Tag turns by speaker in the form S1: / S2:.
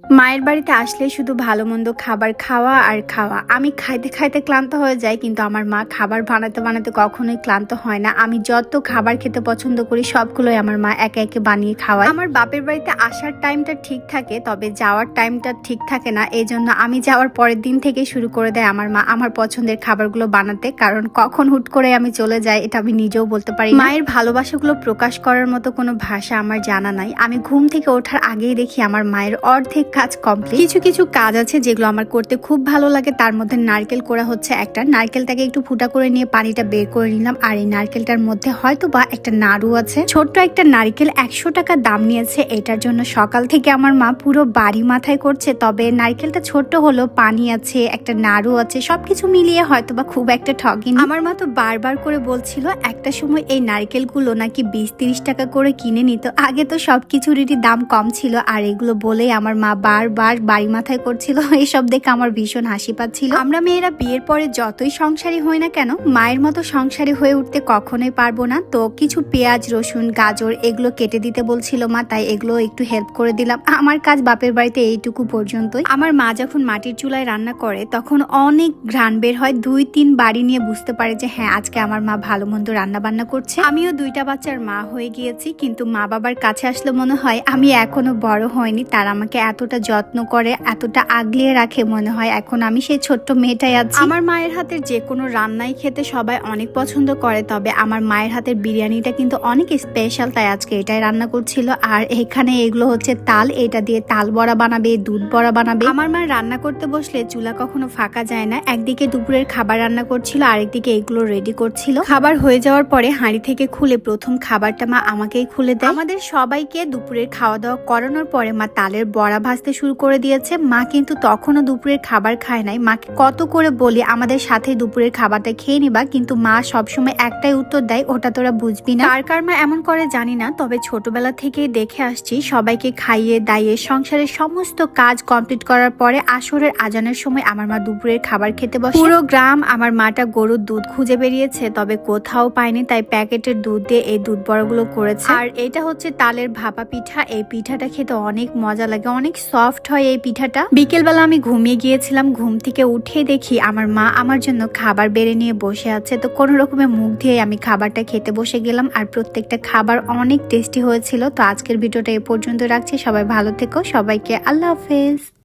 S1: মায়ের বাড়িতে আসলে শুধু ভালো মন্দ খাবার খাওয়া আর খাওয়া। আমি খাইতে খাইতে ক্লান্ত হয়ে যাই, কিন্তু আমার মা খাবার বানাতে বানাতে কখনোই ক্লান্ত হয় না। আমি যত খাবার খেতে পছন্দ করি সবগুলোই আমার মা একে একে বানিয়ে খাওয়ায়। আমার বাপের বাড়িতে আসার টাইমটা ঠিক থাকে, তবে যাওয়ার টাইমটা ঠিক থাকে না। এই জন্য আমি যাওয়ার পরের দিন থেকে শুরু করে দেয় আমার মা আমার পছন্দের খাবারগুলো বানাতে, কারণ কখন হুট করে আমি চলে যাই এটা আমি নিজেও বলতে পারি। মায়ের ভালোবাসাগুলো প্রকাশ করার মতো কোনো ভাষা আমার জানা নাই। আমি ঘুম থেকে ওঠার আগেই দেখি আমার মায়ের অর্ধেক কাজ কমপ্লিট। কিছু কিছু কাজ আছে যেগুলো আমার করতে খুব ভালো লাগে, তার মধ্যে নারকেল কোড়া হচ্ছে একটা। নারকেলটাকে একটু ফুটা করে নিয়ে পানিটা বের করে নিলাম, আর এই নারকেলটার মধ্যে হয়তো বা একটা নাড়ু আছে। ছোট্ট একটা নারকেল 100 টাকা দাম নিয়েছে। এটার জন্য সকাল থেকে আমার মা পুরো বাড়ি মাথায় করছে। তবে নারকেলটা ছোট্ট হলো, পানি আছে, একটা নাড়ু আছে, সবকিছু মিলিয়ে হয়তো বা খুব একটা ঠগিনি। আমার মা তো বারবার করে বলছিল একটা সময় এই নারকেলগুলো নাকি 20-30 টাকা করে কিনে নিত। আগে তো সবকিছুরই দাম কম ছিল, আর এগুলো বলেই আমার মা বারবার বাড়ি মাথায় করছিল। এসব দেখে আমার ভীষণ হাসি পাচ্ছিল। আমরা মেয়েরা বিয়ের পরে যতই সংসারী হই না কেন, মায়ের মতো সংসারী হয়ে উঠতে কখনোই পারবো না। তো কিছু পেঁয়াজ, রসুন, গাজর এগুলো কেটে দিতে বলছিল মা, তাই এগুলো একটু হেল্প করে দিলাম। আমার কাজ বাপের বাড়িতে এইটুকু পর্যন্তই। আমার মা যখন মাটির চুলায় রান্না করে তখন অনেক ঘ্রাণ বের হয়। 2-3 বাড়ি নিয়ে বুঝতে পারে যে হ্যাঁ, আজকে আমার মা ভালো মন্দ রান্না বান্না করছে। আমিও 2টা বাচ্চার মা হয়ে গিয়েছি, কিন্তু মা বাবার কাছে আসলে মনে হয় আমি এখনো বড় হয়নি। তারা আমাকে এতটা যত্ন করে, এতটা আগলিয়ে রাখে, মনে হয় এখন আমি সেই ছোট্ট মেয়েটাই আছি। আমার মায়ের হাতের যে কোনো রান্নাই খেতে সবাই অনেক পছন্দ করে, তবে আমার মায়ের হাতের বিরিয়ানিটা কিন্তু অনেক স্পেশাল, তাই আজকে এটাই রান্না করছিল। আর এখানে এগুলো হচ্ছে তাল, এটা দিয়ে তাল বড়া বানাবে, দুধ বড়া বানাবে। আমার মা রান্না করতে বসলে চুলা কখনো ফাঁকা যায় না। একদিকে দুপুরের খাবার রান্না করছিল, আরেকদিকে এগুলো রেডি করছিল। খাবার হয়ে যাওয়ার পরে হাঁড়ি থেকে খুলে প্রথম খাবারটা মা আমাকেই খুলে দেয়। আমাদের সবাইকে দুপুরের খাওয়া দাওয়া করানোর পরে মা তালের বড়া ভাজতে শুরু করে দিয়েছে। মা কিন্তু তখনও দুপুরের খাবার খায় নাই। মাকে কত করে বলি আমাদের সাথে দুপুরের খাবারটা খেয়ে নিবা, কিন্তু মা সবসময় একটাই উত্তর দেয়, ওটা তোরা বুঝবি না। কার মা এমন করে জানি না, তবে ছোটবেলা থেকেই দেখে আসছি সবাইকে খাইয়ে দাইয়ে সংসারের সমস্ত কাজ কমপ্লিট করার পরে আসরের আজানের সময় আমার মা দুপুরের খাবার খেতে বসে। পুরো গ্রাম আমার মাটা গরুর দুধ খুঁজে বেরিয়েছে, তবে কোথাও পায়নি, তাই প্যাকেটের দুধ দিয়ে এই দুধ বড়াগুলো করেছে। আর এটা হচ্ছে তালের ভাপা পিঠা। এই পিঠাটা খেতে অনেক মজা লাগে, অনেক সফট হয় এই পিঠাটা। বিকেলবেলা আমি ঘুমিয়ে গিয়েছিলাম, ঘুম থেকে উঠে দেখি আমার মা আমার জন্য খাবার বেড়ে নিয়ে বসে আছে। তো কোনো রকমে মুখ দিয়ে আমি খাবারটা খেতে বসে গেলাম, আর প্রত্যেকটা খাবার অনেক টেস্টি হয়েছিল। তো আজকের ভিডিওটা এ পর্যন্ত রাখছি। সবাই ভালো থেকো, সবাইকে আল্লাহ হাফেজ।